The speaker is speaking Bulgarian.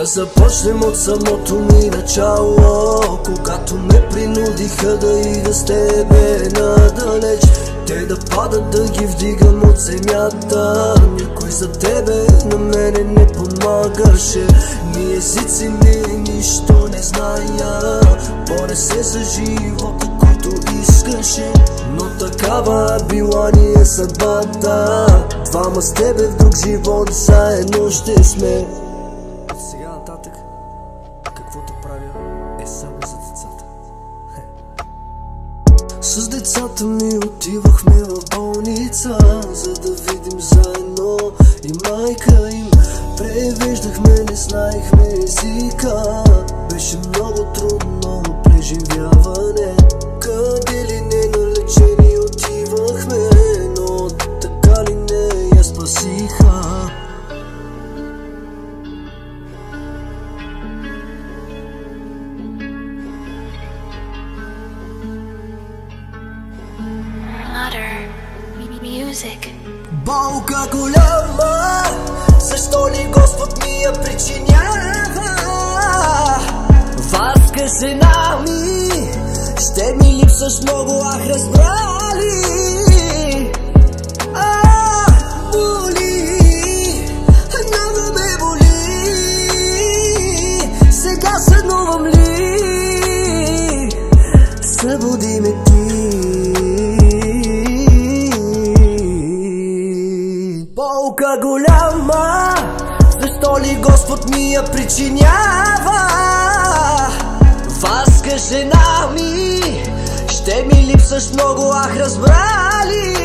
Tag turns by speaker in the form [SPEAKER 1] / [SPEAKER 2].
[SPEAKER 1] Да започнем от самото ми начало, когато ме принудиха да ида с тебе надалеч. Те да падат, да ги вдигам от земята. Никой за тебе на мене не помагаше. Ни езици, ни нищо не зная. Боре се за живота, който искаше, но такава била ни е съдбата. Двама с тебе в друг живот заедно ще сме. От сега нататък каквото правя е само за децата. С децата ми отивахме в болница, за да видим заедно и майка им. Превеждахме, не знаехме езика. Беше много трудно преживяване. Къде ли не на лечение отивахме, но така ли не я спасиха. Болка голяма, защо ли Господ ми я причинява? Васка жена ми, ще ми липсваш много, ах разбра ли? Боли, много ме боли. Сега сънувам ли? Събуди ме ти. Болка голяма, защо ли Господ ми я причинява? Васка жена ми, ще ми липсваш много, ах разбра ли?